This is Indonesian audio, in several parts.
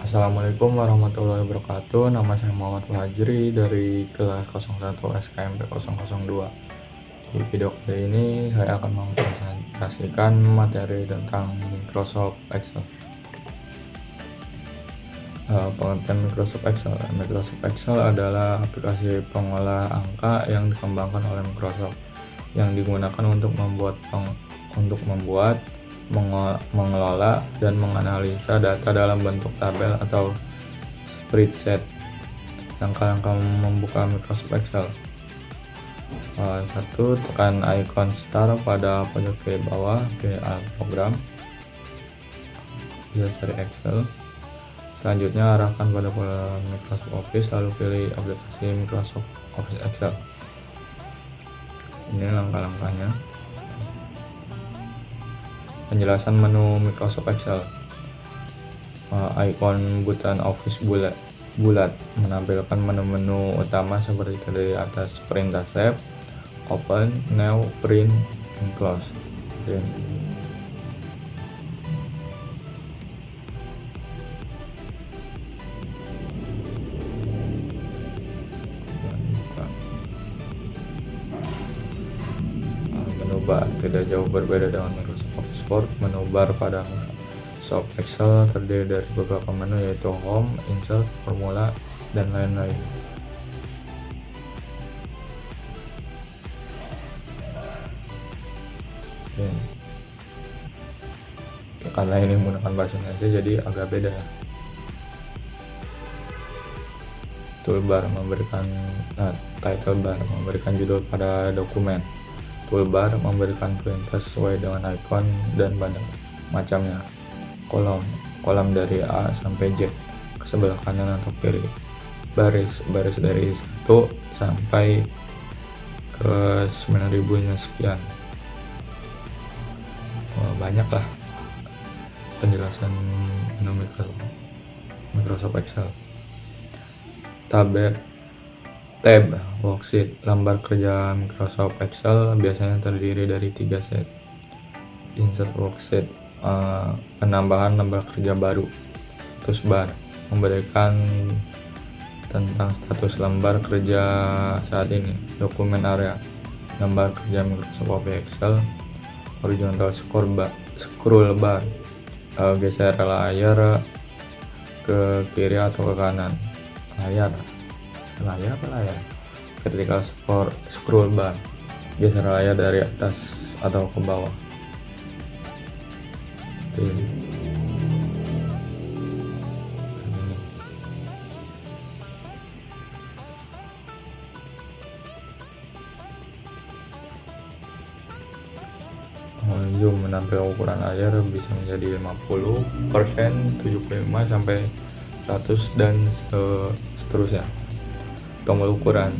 Assalamualaikum warahmatullahi wabarakatuh. Nama saya Muhammad Fajri dari kelas 01 SKMP 002. Di video kali ini saya akan mempresentasikan materi tentang Microsoft Excel. Pengertian Microsoft Excel. Microsoft Excel adalah aplikasi pengolah angka yang dikembangkan oleh Microsoft yang digunakan untuk membuat, mengelola, dan menganalisa data dalam bentuk tabel atau spreadsheet. Langkah-langkah membuka Microsoft Excel. 1. Tekan icon star pada pojok kiri bawah, pilih Alt program, bisa cari Excel. Selanjutnya arahkan pada Microsoft Office, lalu pilih aplikasi Microsoft Office Excel. Ini langkah-langkahnya. Penjelasan menu Microsoft Excel. Icon button Office bulat menampilkan menu-menu utama seperti dari atas: perintah save, open, new, print, and close. Menu bar tidak jauh berbeda dengan Microsoft Office Word. Menu bar pada Microsoft Excel terdiri dari beberapa menu, yaitu Home, Insert, Formula, dan lain-lain. Karena ini menggunakan bahasa Indonesia jadi agak beda ya. Toolbar memberikan title bar memberikan judul pada dokumen. Toolbar memberikan perintah sesuai dengan icon dan banyak macamnya. Kolom dari A sampai Z ke sebelah kanan atau kiri. Baris dari 1 sampai ke 9.000-nya sekian. Banyak lah penjelasan menu Microsoft Excel. Tab worksheet. Lembar kerja Microsoft Excel biasanya terdiri dari 3 set. Insert worksheet, penambahan lembar kerja baru. Status bar memberikan tentang status lembar kerja saat ini. Dokumen area, lembar kerja Microsoft Office Excel. Horizontal scroll bar, geser layar ke kiri atau ke kanan. Layar Vertical scroll bar, geser layar dari atas atau ke bawah. Zoom menampilkan ukuran layar bisa menjadi 50%, 75 sampai 100 dan seterusnya. Tombol ukuran,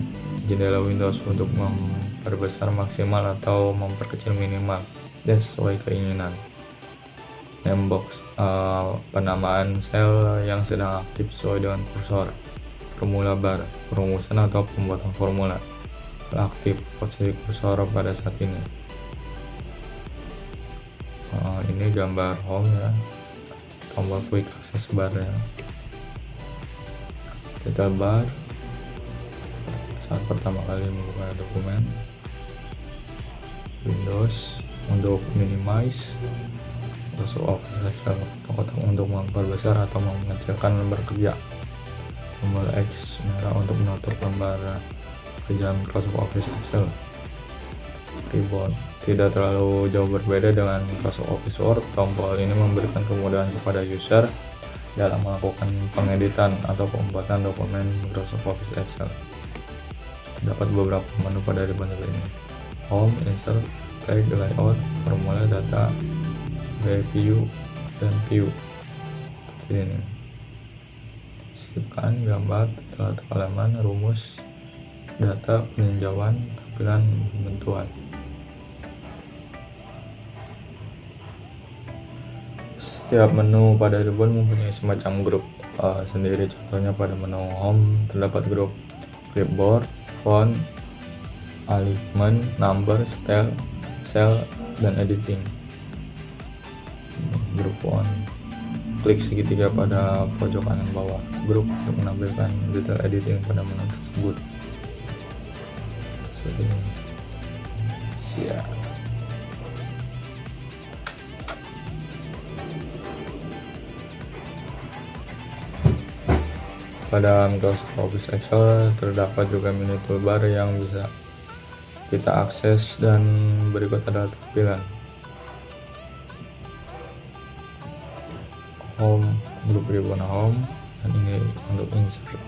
jendela Windows untuk memperbesar maksimal atau memperkecil minimal dan sesuai keinginan. Name box, penamaan sel yang sedang aktif sesuai dengan kursor. Formula bar, perumusan atau pembuatan formula aktif posisi kursor pada saat ini. Ini gambar home ya, tombol quick access barnya. Title bar saat pertama kali membuka dokumen. Windows untuk minimize, Microsoft Office Excel kotak untuk memperbesar atau mengecilkan lembar kerja. Tombol X merah untuk menutup lembar kerja Microsoft Office Excel. Keyboard tidak terlalu jauh berbeda dengan Microsoft Office Word. Tombol ini memberikan kemudahan kepada user dalam melakukan pengeditan atau pembuatan dokumen Microsoft Office Excel. Terdapat beberapa menu pada ribbon ini: Home, Insert, Take, Layout, Formula, Data, Review, dan View. Seperti ini. Sisipkan, gambar, tata halaman, rumus, data, peninjauan, tampilan, pembentukan. Setiap menu pada ribbon mempunyai semacam grup sendiri. Contohnya pada menu Home terdapat grup clipboard, font, alignment, number, style, cell, dan editing. Grup 1 klik segitiga pada pojok kanan bawah grup untuk menampilkan detail editing pada menu tersebut. Seperti ini. Siap. Pada Microsoft Office Excel terdapat juga menu toolbar yang bisa kita akses, dan berikut adalah tampilan home, grup ribbon home, dan ini untuk insert,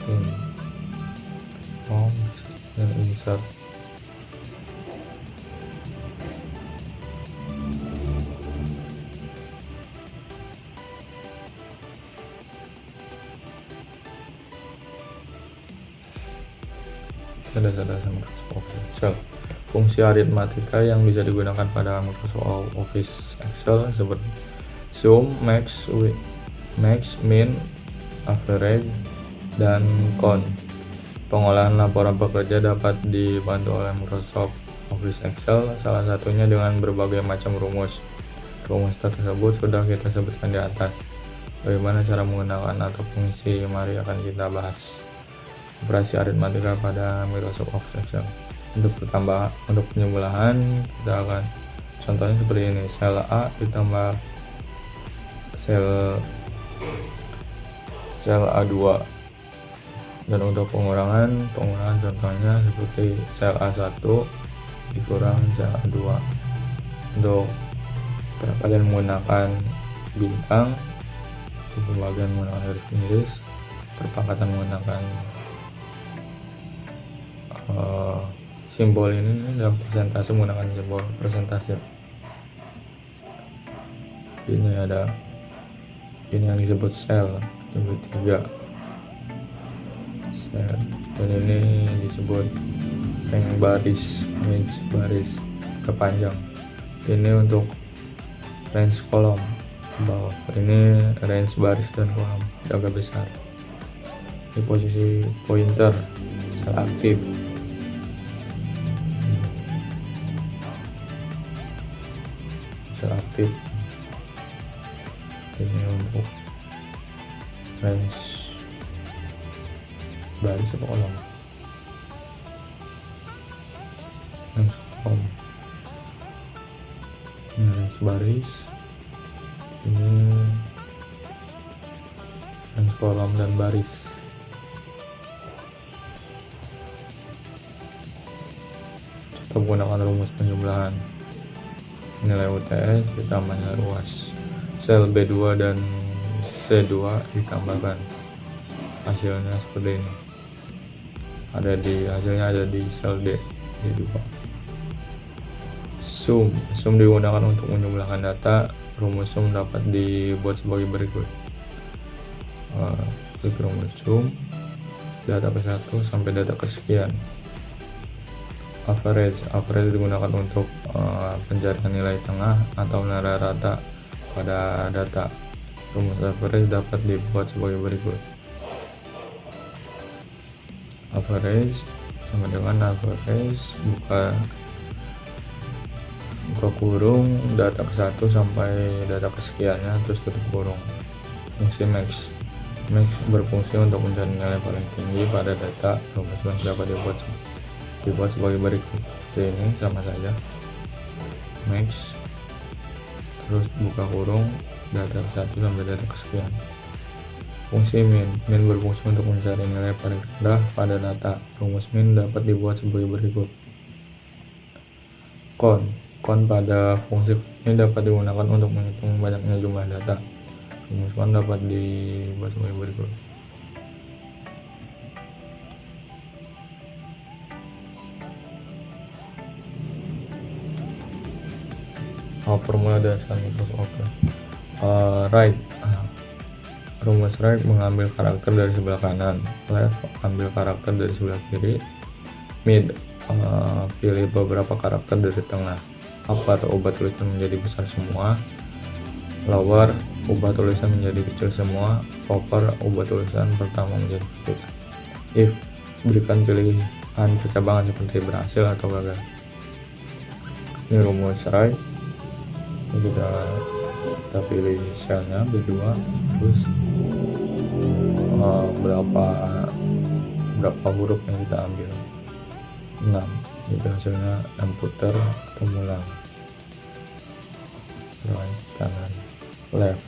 ini home dan insert. Dasar-dasar Microsoft Office Excel. Fungsi aritmatika yang bisa digunakan pada Microsoft Office Excel seperti sum, max, min, average, dan count. Pengolahan laporan pekerja dapat dibantu oleh Microsoft Office Excel, salah satunya dengan berbagai macam rumus. Rumus tersebut sudah kita sebutkan di atas. Bagaimana cara menggunakan atau fungsi, mari akan kita bahas. Operasi aritmatika pada Microsoft Office Excel. Untuk penjumlahan kita akan contohnya seperti ini, sel A ditambah sel A2, dan untuk pengurangan contohnya seperti sel A1 dikurang sel A2. Untuk kalian menggunakan bintang, pembagian menggunakan garis, perpangkatan menggunakan simbol ini, dan persentase menggunakan simbol persentase. Ini yang disebut sel, disebut 3 sel, dan ini disebut range baris kepanjang. Ini untuk range kolom bawah, ini range baris dan kolom agak besar. Di posisi pointer, sel aktif. Ini untuk range baris atau kolom, range kolom, ini range baris, ini range kolom dan baris. Kita menggunakan rumus penjumlahan nilai UTS ditambah nilai UAS. Sel B2 dan C2 ditambahkan, hasilnya seperti ini. Hasilnya ada di sel D2. Sum digunakan untuk menjumlahkan data. Rumus sum dapat dibuat sebagai berikut. Klik rumus sum, data ke-1 sampai data kesekian. Average digunakan untuk pencarian nilai tengah atau nilai rata pada data. Rumus average dapat dibuat sebagai berikut. Average sama dengan average buka kurung data ke-1 sampai data kesekiannya, terus tutup kurung. Fungsi max berfungsi untuk mencari nilai paling tinggi pada data. Rumus max dapat dibuat sebagai berikut. Ini sama saja, max terus buka kurung data 1 sampai data kesekian. Fungsi min berfungsi untuk mencari nilai paling rendah pada data. Rumus min dapat dibuat sebagai berikut. Count pada fungsi ini dapat digunakan untuk menghitung banyaknya jumlah data. Rumus count dapat dibuat sebagai berikut. Formula dasar Microsoft Office. Rumus right mengambil karakter dari sebelah kanan, left ambil karakter dari sebelah kiri, mid pilih beberapa karakter dari tengah, up atau ubah tulisan menjadi besar semua, lower ubah tulisan menjadi kecil semua, upper ubah tulisan pertama menjadi kecil. If berikan pilihan percabangan seperti berhasil atau gagal. Ini rumus right. Kita kita pilih selnya B2, terus berapa huruf yang kita ambil, 6. Itu hasilnya puter atau mulang, right, kanan, left.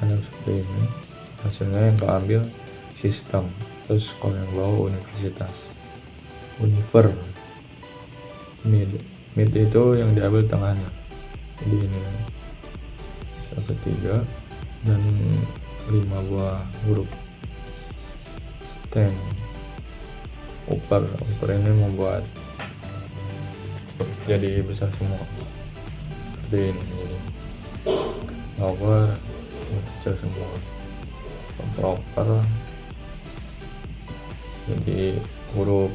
Ada seperti ini hasilnya. Yang keambil sistem, terus kalau yang bawah universitas, univer. Mid itu yang diambil tengahnya, jadi ini ketiga dan 5 buah huruf. Stand, upper ini membuat jadi besar semua seperti ini. Jadi lower kecil semua. Proper jadi huruf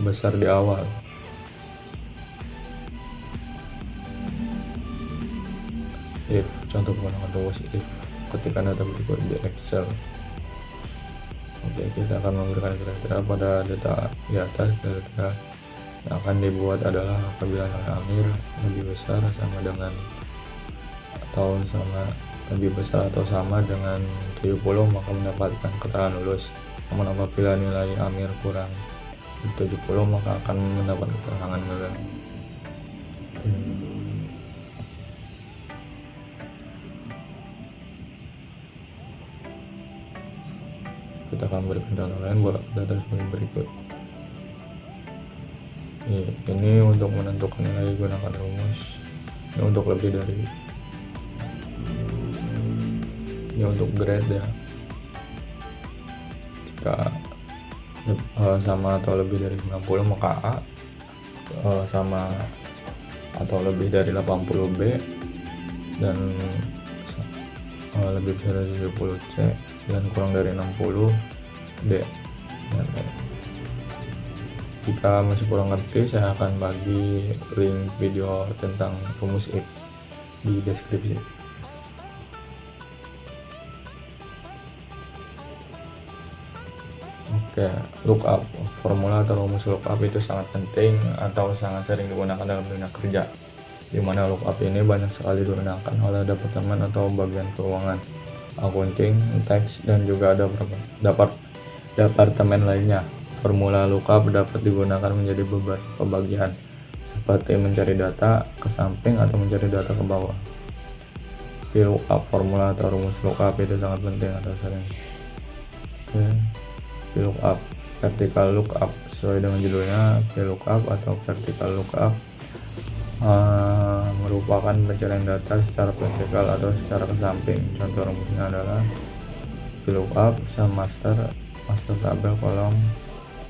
besar di awal. If, contoh penggunaan rumus if ketika data berikut di Excel. Oke, kita akan memberikan kira-kira pada data di atas. Kira-kira yang akan dibuat adalah apabila nilai Amir lebih besar sama dengan atau sama lebih besar atau sama dengan 70, maka mendapatkan keterangan lulus. Namun apabila nilai Amir kurang 70, maka akan mendapat keterangan gagal. Kita akan berikan contoh lain buat data sebagai berikut. Ini untuk menentukan nilai gunakan rumus. Ini untuk lebih dari, ini untuk grade ya. Jika sama atau lebih dari 90 maka A, sama atau lebih dari 80 B, dan lebih dari 70 C, dan kurang dari 60 D. Dan jika masih kurang ngerti, saya akan bagi link video tentang rumus if di deskripsi. Oke, lookup, formula atau rumus lookup itu sangat penting atau sangat sering digunakan dalam dunia kerja, di mana lookup ini banyak sekali digunakan oleh departemen atau bagian keuangan, accounting, tax, dan juga ada departemen lainnya. Formula lookup dapat digunakan menjadi beberapa bagian, seperti mencari data ke samping atau mencari data ke bawah. VLOOKUP, formula atau rumus lookup itu sangat penting atau sering. Oke. VLOOKUP, vertical lookup, sesuai dengan judulnya, VLOOKUP atau vertical lookup merupakan pencarian data secara vertikal atau secara ke samping. Contoh rumusnya adalah VLOOKUP master tabel kolom.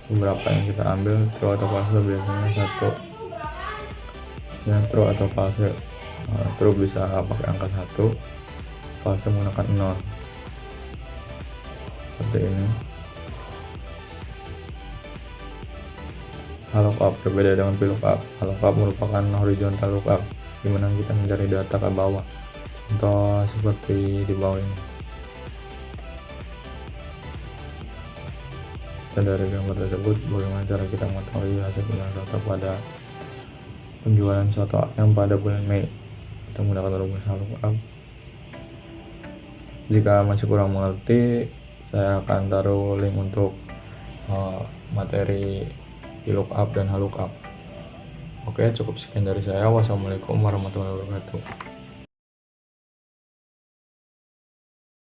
Beberapa yang kita ambil true atau false, biasanya satu ya, true atau false. True bisa pakai angka 1, false menggunakan 0 seperti ini. Lookup berbeda dengan VLOOKUP. Lookup merupakan horizontal lookup, di mana kita mencari data ke bawah. Contoh seperti di bawah ini. Dan dari gambar tersebut, bagaimana cara kita mengetahui hasil penjualan soto pada penjualan soto ayam pada bulan Mei? Kita menggunakan rumus lookup. Jika masih kurang mengerti, saya akan taruh link untuk materi VLOOKUP dan lookup. Oke, cukup sekian dari saya. Wassalamualaikum warahmatullahi wabarakatuh.